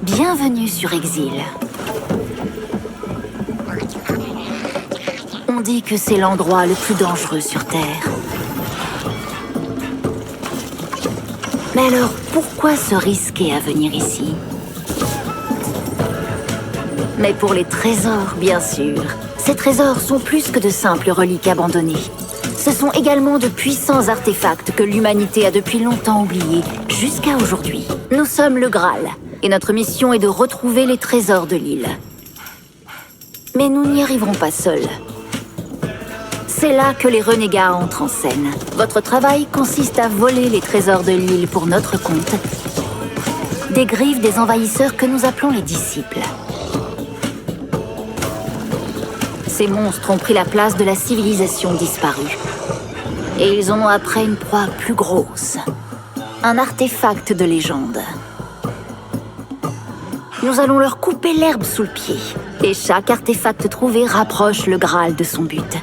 Bienvenue sur Exil. On dit que c'est l'endroit le plus dangereux sur Terre. Mais alors, pourquoi se risquer à venir ici? Mais pour les trésors, bien sûr. Ces trésors sont plus que de simples reliques abandonnées. Ce sont également de puissants artefacts que l'humanité a depuis longtemps oubliés, jusqu'à aujourd'hui. Nous sommes le Graal, et notre mission est de retrouver les trésors de l'île. Mais nous n'y arriverons pas seuls. C'est là que les renégats entrent en scène. Votre travail consiste à voler les trésors de l'île pour notre compte, des griffes des envahisseurs que nous appelons les disciples. Ces monstres ont pris la place de la civilisation disparue. Et ils en ont après une proie plus grosse. Un artefact de légende. Nous allons leur couper l'herbe sous le pied. Et chaque artefact trouvé rapproche le Graal de son but.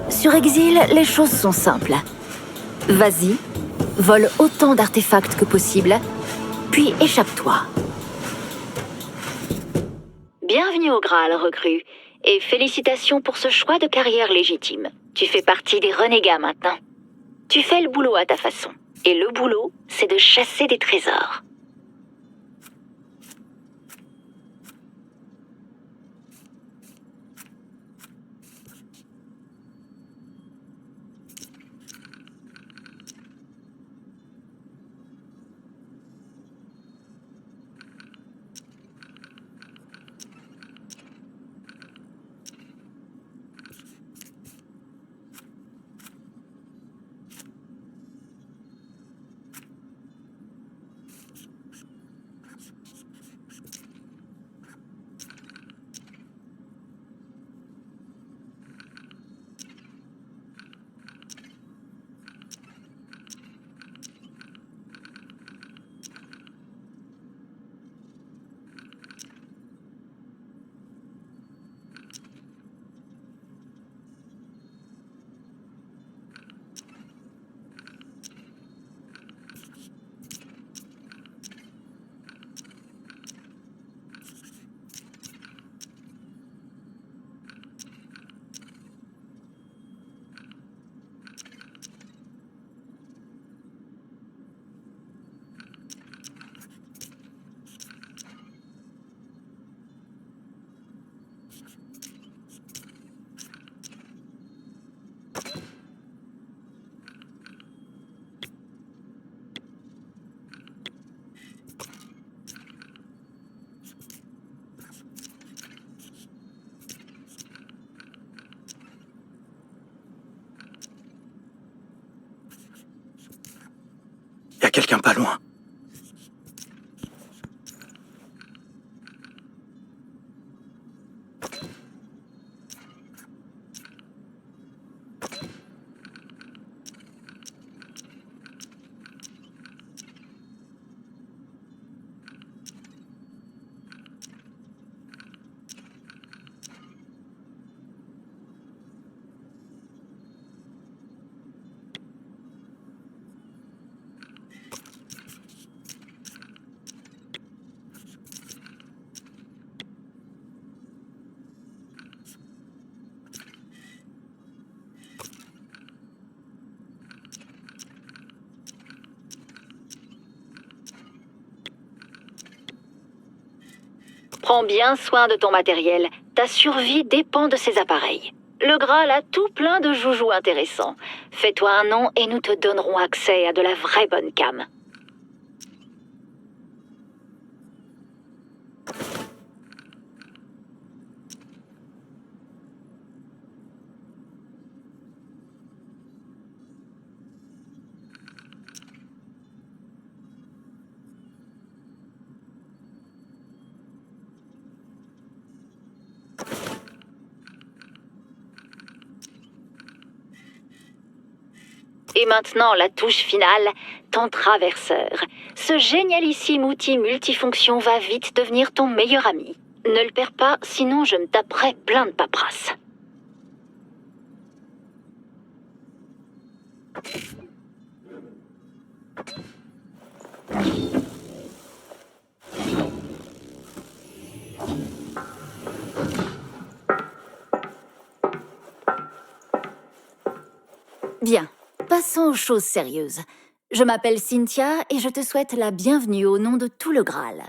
Sur Exil, les choses sont simples. Vas-y, vole autant d'artefacts que possible, puis échappe-toi. Bienvenue au Graal, recrue, et félicitations pour ce choix de carrière légitime. Tu fais partie des renégats maintenant. Tu fais le boulot à ta façon. Et le boulot, c'est de chasser des trésors. Y a quelqu'un pas loin. Prends bien soin de ton matériel. Ta survie dépend de ces appareils. Le Graal a tout plein de joujoux intéressants. Fais-toi un nom et nous te donnerons accès à de la vraie bonne cam. Et maintenant, la touche finale, ton traverseur. Ce génialissime outil multifonction va vite devenir ton meilleur ami. Ne le perds pas, sinon je me taperai plein de paperasse. passons aux choses sérieuses. Je m'appelle Cynthia et je te souhaite la bienvenue au nom de tout le Graal.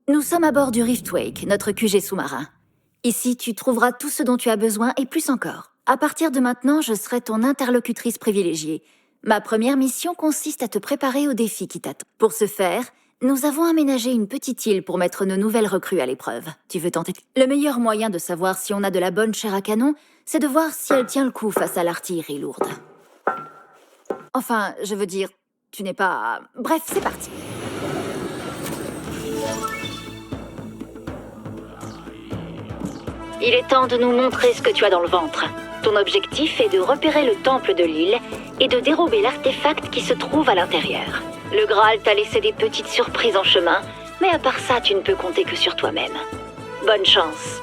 Nous sommes à bord du Riftwake, notre QG sous-marin. Ici, tu trouveras tout ce dont tu as besoin et plus encore. À partir de maintenant, je serai ton interlocutrice privilégiée. Ma première mission consiste à te préparer au défi qui t'attend. Pour ce faire, nous avons aménagé une petite île pour mettre nos nouvelles recrues à l'épreuve. Tu veux tenter? Le meilleur moyen de savoir si on a de la bonne chair à canon, c'est de voir si elle tient le coup face à l'artillerie lourde. Enfin, je veux dire, tu n'es pas... Bref, c'est parti. Il est temps de nous montrer ce que tu as dans le ventre. Ton objectif est de repérer le temple de l'île et de dérober l'artefact qui se trouve à l'intérieur. Le Graal t'a laissé des petites surprises en chemin, mais à part ça, tu ne peux compter que sur toi-même. Bonne chance.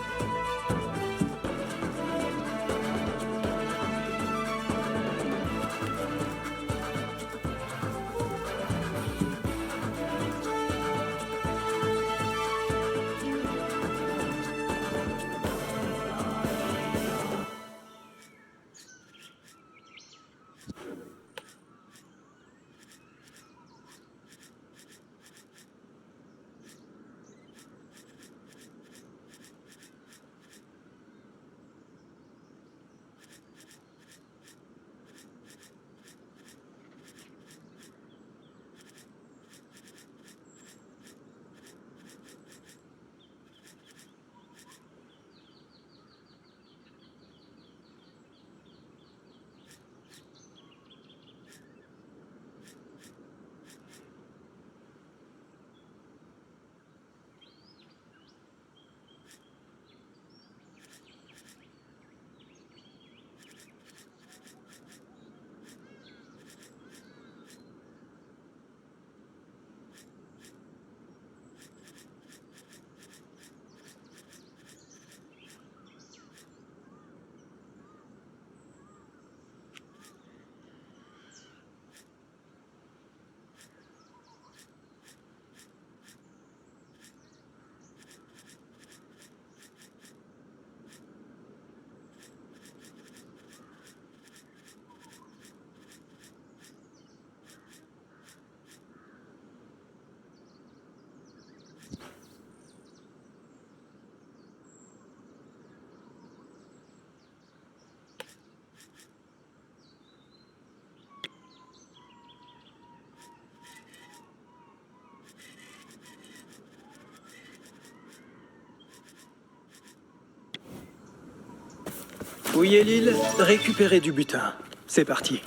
Fouillez l'île, récupérez du butin. C'est parti.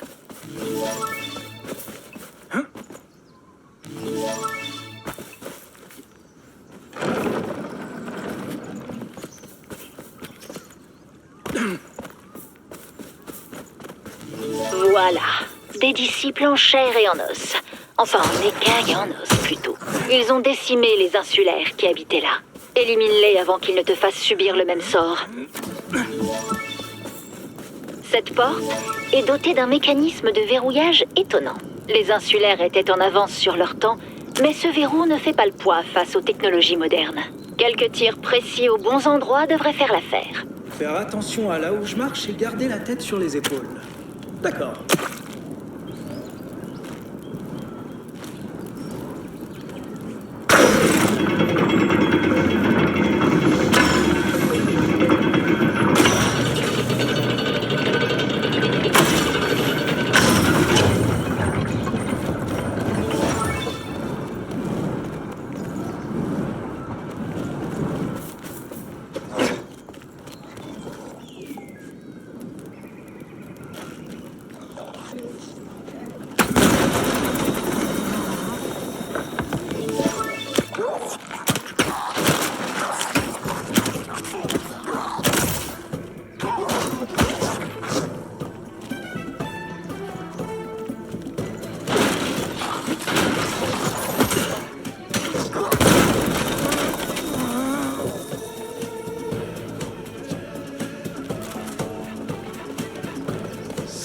Hein? Voilà. Des disciples en chair et en os. Enfin, en écailles et en os, plutôt. Ils ont décimé les insulaires qui habitaient là. Élimine-les avant qu'ils ne te fassent subir le même sort. Cette porte est dotée d'un mécanisme de verrouillage étonnant. Les insulaires étaient en avance sur leur temps, mais ce verrou ne fait pas le poids face aux technologies modernes. Quelques tirs précis aux bons endroits devraient faire l'affaire. Faire attention à là où je marche et garder la tête sur les épaules. D'accord.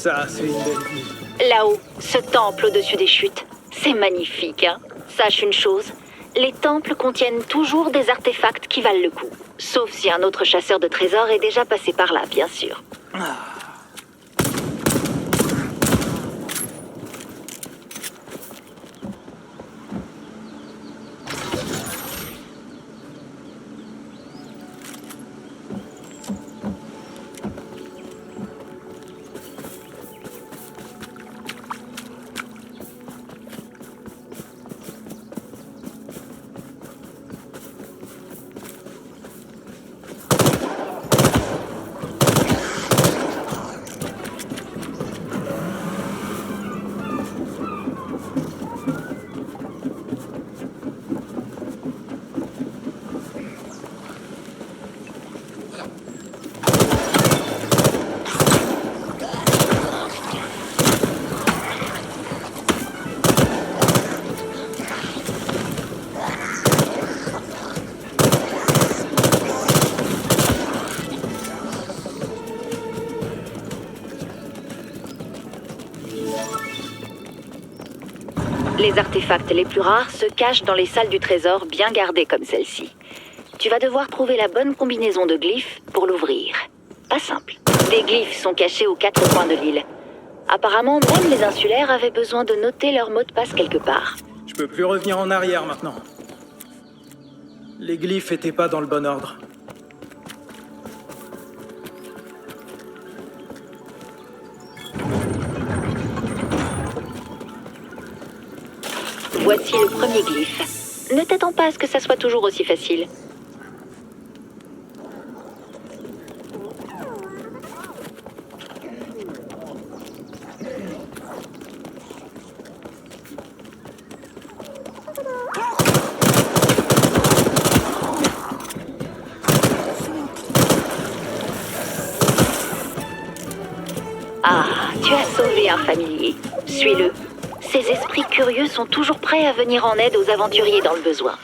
Ça, c'est une belle vue. Là-haut, ce temple au-dessus des chutes. C'est magnifique, hein? Sache une chose, les temples contiennent toujours des artefacts qui valent le coup. Sauf si un autre chasseur de trésors est déjà passé par là, bien sûr. Les artefacts les plus rares se cachent dans les salles du trésor bien gardées comme celle-ci. Tu vas devoir trouver la bonne combinaison de glyphes pour l'ouvrir. Pas simple. Des glyphes sont cachés aux 4 coins de l'île. Apparemment, même les insulaires avaient besoin de noter leur mot de passe quelque part. Je peux plus revenir en arrière maintenant. Les glyphes étaient pas dans le bon ordre. Voici le premier glyphe. Ne t'attends pas à ce que ça soit toujours aussi facile. Ah, tu as sauvé un familier. Suis-le. Ces esprits curieux sont toujours prêts à venir en aide aux aventuriers dans le besoin.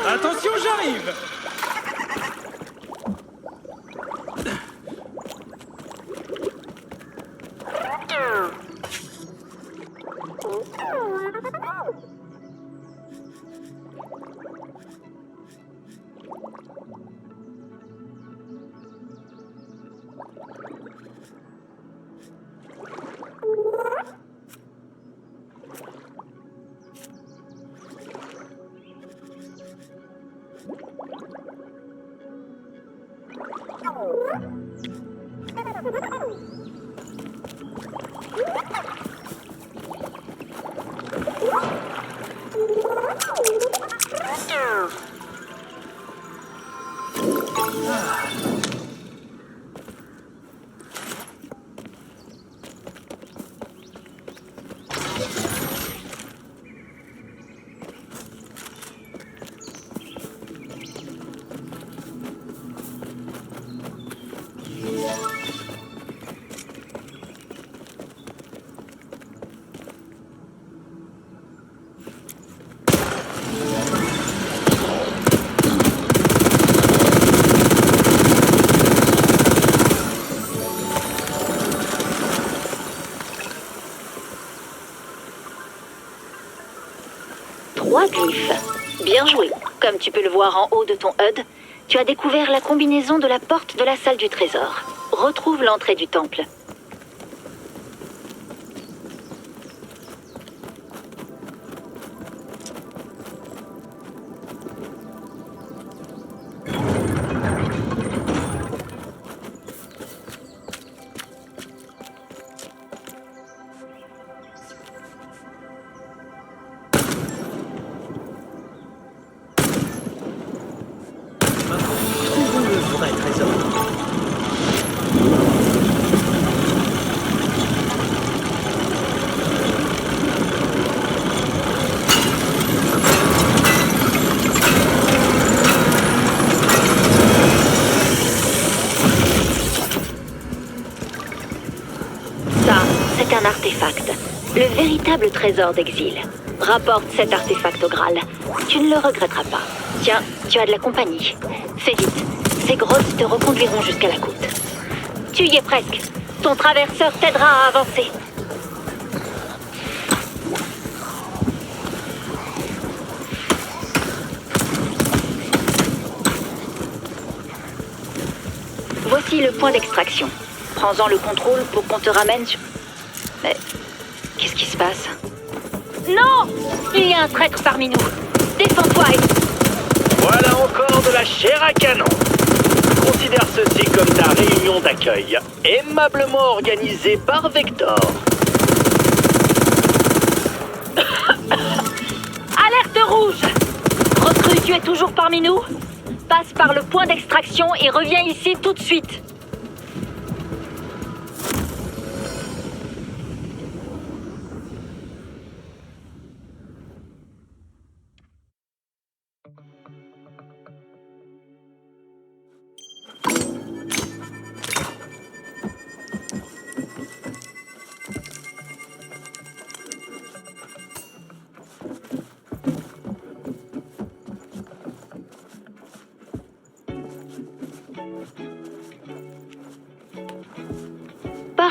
Attention, j'arrive! Trois glyphes. Bien joué. Comme tu peux le voir en haut de ton HUD, tu as découvert la combinaison de la porte de la salle du trésor. Retrouve l'entrée du temple. Trouvons le vrai trésor. Ça, c'est un artefact. Le véritable trésor d'exil. Rapporte cet artefact au Graal. Tu ne le regretteras pas. Tiens, tu as de la compagnie. Fais vite. Ces grottes te reconduiront jusqu'à la côte. Tu y es presque. Ton traverseur t'aidera à avancer. Voici le point d'extraction. Prends-en le contrôle pour qu'on te ramène sur... Mais... qu'est-ce qui se passe? Non! Il y a un traître parmi nous. Défends-toi et... Voilà encore de la chair à canon. Considère ceci comme ta réunion d'accueil, aimablement organisée par Vector. Alerte rouge! Recrue, tu es toujours parmi nous? Passe par le point d'extraction et reviens ici tout de suite.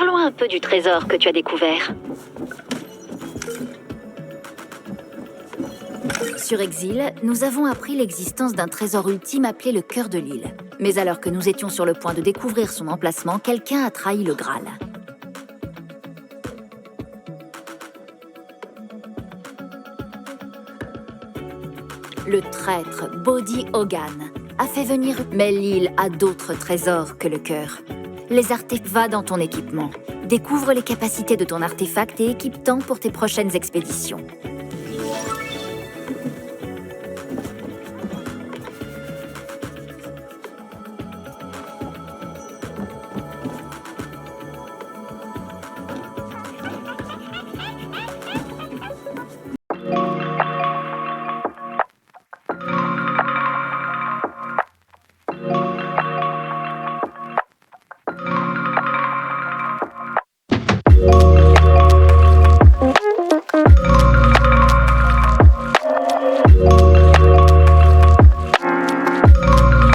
Parlons un peu du trésor que tu as découvert. Sur Exil, nous avons appris l'existence d'un trésor ultime appelé le Cœur de l'île. Mais alors que nous étions sur le point de découvrir son emplacement, quelqu'un a trahi le Graal. Le traître Bodhi Hogan a fait venir... Mais l'île a d'autres trésors que le cœur. Les artefacts, va dans ton équipement. Découvre les capacités de ton artefact et équipe-t'en pour tes prochaines expéditions.